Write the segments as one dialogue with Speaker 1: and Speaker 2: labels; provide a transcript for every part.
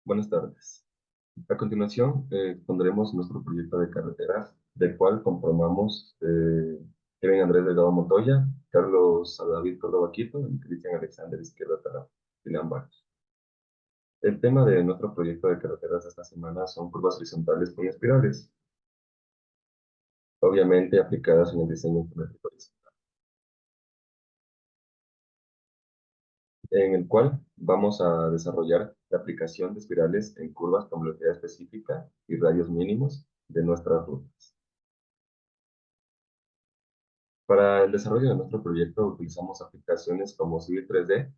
Speaker 1: Buenas tardes. A continuación, pondremos nuestro proyecto de carreteras, del cual conformamos Kevin Andrés Delgado Montoya, Carlos David Córdoba Quito y Cristian Alexander Izquierda Tarán. El tema de nuestro proyecto de carreteras de esta semana son curvas horizontales con espirales, obviamente aplicadas en el diseño geométrico horizontal, en el cual vamos a desarrollar la aplicación de espirales en curvas con velocidad específica y radios mínimos de nuestras rutas. Para el desarrollo de nuestro proyecto utilizamos aplicaciones como Civil 3D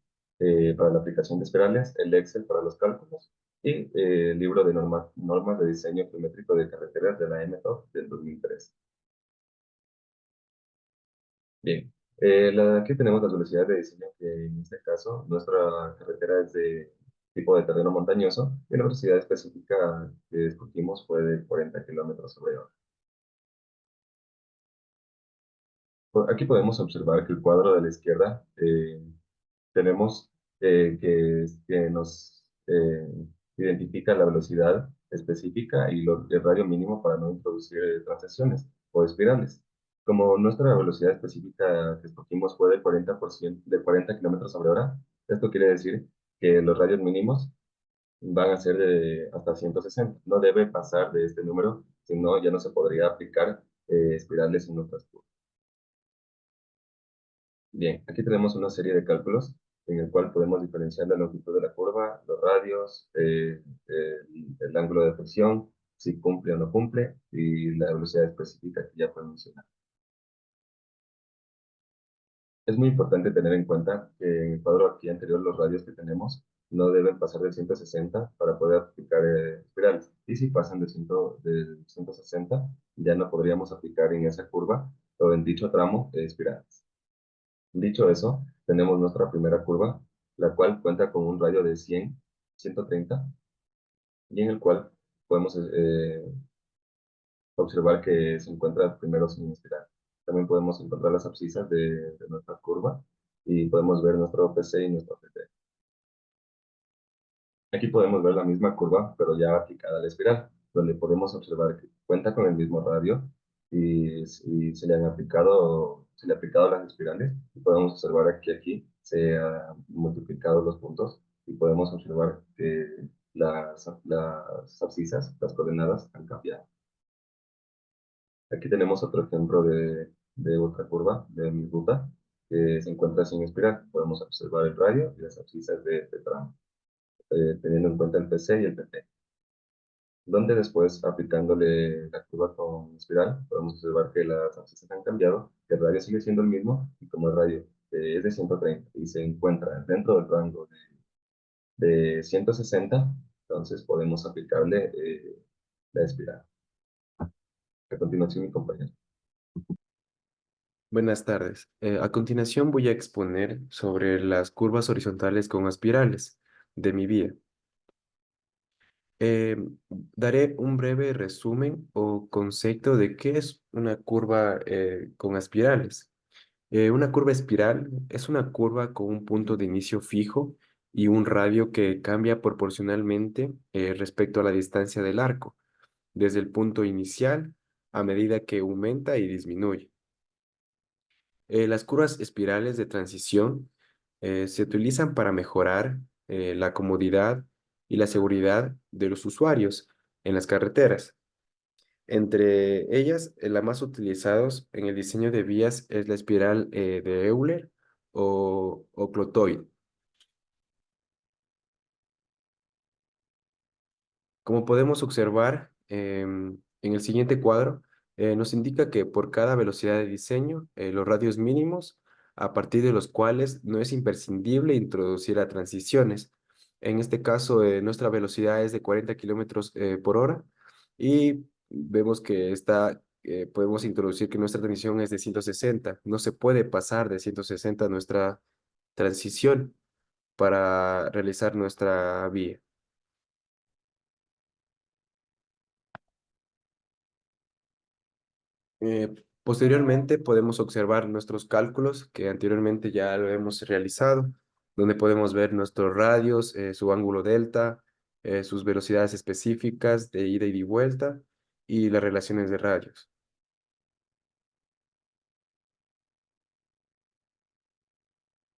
Speaker 1: para la aplicación de espirales, el Excel para los cálculos y el libro de normas de diseño geométrico de carreteras de la MTOF del 2003. Bien, aquí tenemos las velocidades de diseño que en este caso nuestra carretera es de tipo de terreno montañoso y la velocidad específica que escogimos fue de 40 kilómetros sobre hora. Aquí podemos observar que el cuadro de la izquierda tenemos que nos identifica la velocidad específica y el radio mínimo para no introducir transiciones o espirales. Como nuestra velocidad específica que escogimos fue de 40%, de 40 kilómetros sobre hora, esto quiere decir que los radios mínimos van a ser de hasta 160. No debe pasar de este número, si no ya no se podría aplicar espirales en nuestras curvas. Bien, aquí tenemos una serie de cálculos en el cual podemos diferenciar la longitud de la curva, los radios, el ángulo de fricción, si cumple o no cumple, y la velocidad específica que ya fue mencionada. Es muy importante tener en cuenta que en el cuadro aquí anterior los radios que tenemos no deben pasar de 160 para poder aplicar espirales. Y si pasan de 160, ya no podríamos aplicar en esa curva o en dicho tramo espirales. Dicho eso, tenemos nuestra primera curva, la cual cuenta con un radio de 100, 130, y en el cual podemos observar que se encuentra primero sin espiral. También podemos encontrar las abscisas de nuestra curva y podemos ver nuestro PC y nuestro PT. Aquí podemos ver la misma curva, pero ya aplicada a la espiral, donde podemos observar que cuenta con el mismo radio y se le han aplicado las espirales. Y podemos observar que aquí se han multiplicado los puntos y podemos observar que las abscisas, las coordenadas, han cambiado. Aquí tenemos otro ejemplo de otra curva de mi ruta que se encuentra sin espiral. Podemos observar el radio y las abscisas de este tramo, teniendo en cuenta el PC y el PT. Donde después, aplicándole la curva con espiral, podemos observar que las abscisas han cambiado, que el radio sigue siendo el mismo, y como el radio es de 130 y se encuentra dentro del rango de 160, entonces podemos aplicarle la espiral. A continuación, mi compañero.
Speaker 2: Buenas tardes. A continuación voy a exponer sobre las curvas horizontales con espirales de mi vía. Eh, Daré un breve resumen o concepto de qué es una curva con espirales. Una curva espiral es una curva con un punto de inicio fijo y un radio que cambia proporcionalmente respecto a la distancia del arco, desde el punto inicial a medida que aumenta y disminuye. Las curvas espirales de transición se utilizan para mejorar la comodidad y la seguridad de los usuarios en las carreteras. Entre ellas, la más utilizados en el diseño de vías es la espiral de Euler o clotoide. Como podemos observar en el siguiente cuadro, nos indica que por cada velocidad de diseño, los radios mínimos, a partir de los cuales no es imprescindible introducir a transiciones. En este caso, nuestra velocidad es de 40 kilómetros por hora y vemos que podemos introducir que nuestra transición es de 160. No se puede pasar de 160 nuestra transición para realizar nuestra vía. Posteriormente podemos observar nuestros cálculos que anteriormente ya lo hemos realizado, donde podemos ver nuestros radios, su ángulo delta, sus velocidades específicas de ida y de vuelta y las relaciones de radios.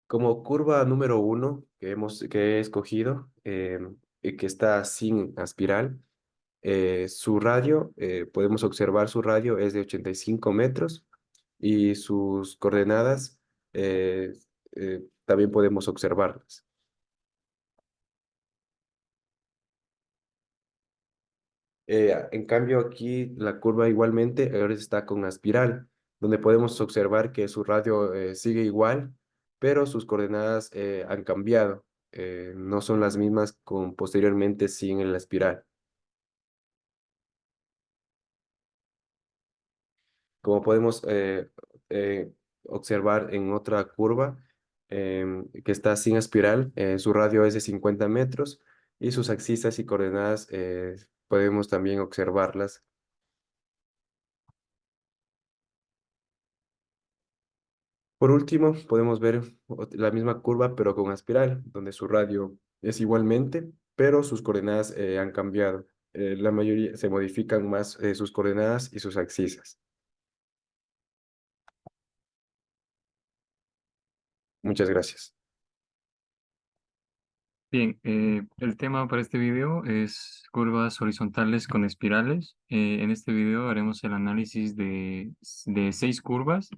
Speaker 2: Como curva número uno que he escogido y que está sin aspiral, su radio, podemos observar su radio es de 85 metros y sus coordenadas también podemos observarlas. En cambio, aquí la curva igualmente ahora está con aspiral, donde podemos observar que su radio sigue igual, pero sus coordenadas han cambiado. No son las mismas con posteriormente sin el aspiral. Como podemos observar en otra curva que está sin espiral, su radio es de 50 metros y sus axisas y coordenadas podemos también observarlas. Por último, podemos ver la misma curva pero con espiral, donde su radio es igualmente, pero sus coordenadas han cambiado. La mayoría se modifican más sus coordenadas y sus axisas. Muchas gracias.
Speaker 3: Bien, el tema para este video es curvas horizontales con espirales. En este video haremos el análisis de 6 curvas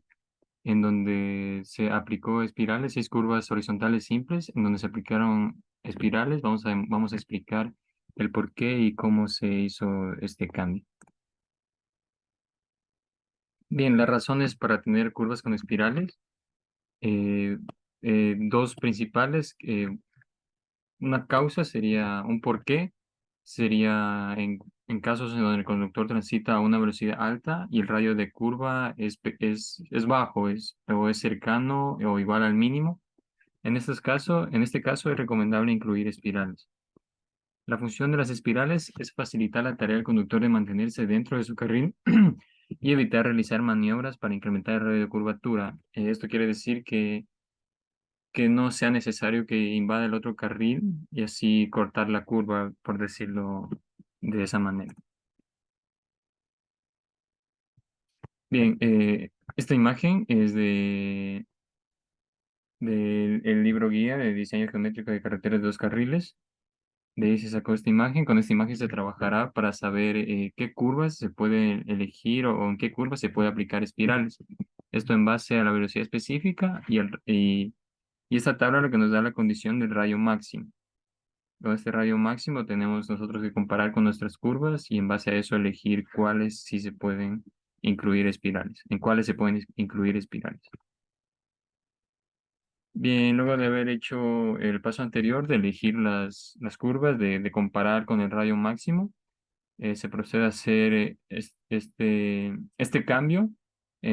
Speaker 3: en donde se aplicó espirales, 6 curvas horizontales simples, en donde se aplicaron espirales. Vamos a explicar el por qué y cómo se hizo este cambio. Bien, las razones para tener curvas con espirales, eh, dos principales. Una causa sería un porqué, sería en casos en donde el conductor transita a una velocidad alta y el radio de curva es bajo, o es cercano o igual al mínimo. En este caso es recomendable incluir espirales. La función de las espirales es facilitar la tarea del conductor de mantenerse dentro de su carril y evitar realizar maniobras para incrementar el radio de curvatura. Esto quiere decir que no sea necesario que invada el otro carril y así cortar la curva, por decirlo de esa manera. Bien, esta imagen es del libro guía de diseño geométrico de carreteras de 2 carriles. De ahí se sacó esta imagen. Con esta imagen se trabajará para saber qué curvas se puede elegir o en qué curvas se puede aplicar espirales. Esto en base a la velocidad específica y esta tabla lo que nos da la condición del rayo máximo. Con este radio máximo tenemos nosotros que comparar con nuestras curvas y en base a eso elegir cuáles sí se pueden incluir espirales, en cuáles se pueden incluir espirales. Bien, luego de haber hecho el paso anterior de elegir las curvas, de comparar con el radio máximo, se procede a hacer este cambio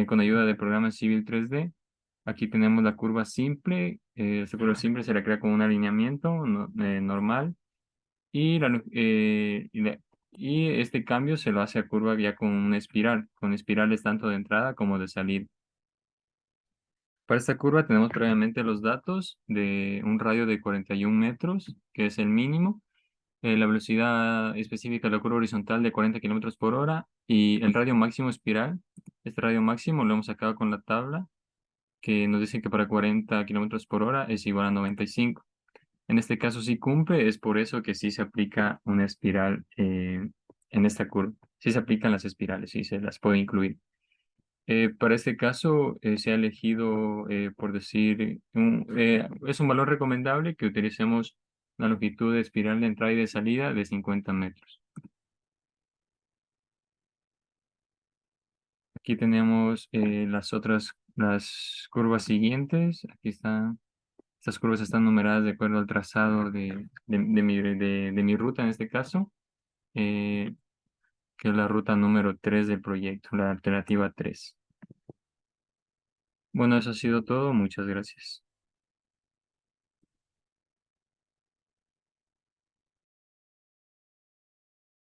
Speaker 3: con ayuda del programa Civil 3D. Aquí tenemos la curva simple. Esta curva simple se la crea con un alineamiento normal. Y este cambio se lo hace a curva ya con una espiral, con espirales tanto de entrada como de salida. Para esta curva tenemos previamente los datos de un radio de 41 metros, que es el mínimo, la velocidad específica de la curva horizontal de 40 kilómetros por hora y el radio máximo espiral. Este radio máximo lo hemos sacado con la tabla, que nos dice que para 40 kilómetros por hora es igual a 95. En este caso sí cumple, es por eso que sí se aplica una espiral en esta curva. Sí se aplican las espirales, sí se las puede incluir. Para este caso se ha elegido, por decir, es un valor recomendable que utilicemos la longitud de espiral de entrada y de salida de 50 metros. Aquí tenemos las curvas siguientes. Aquí están. Estas curvas están numeradas de acuerdo al trazado de mi ruta en este caso, eh, que es la ruta número 3 del proyecto, la alternativa 3. Bueno, eso ha sido todo. Muchas gracias.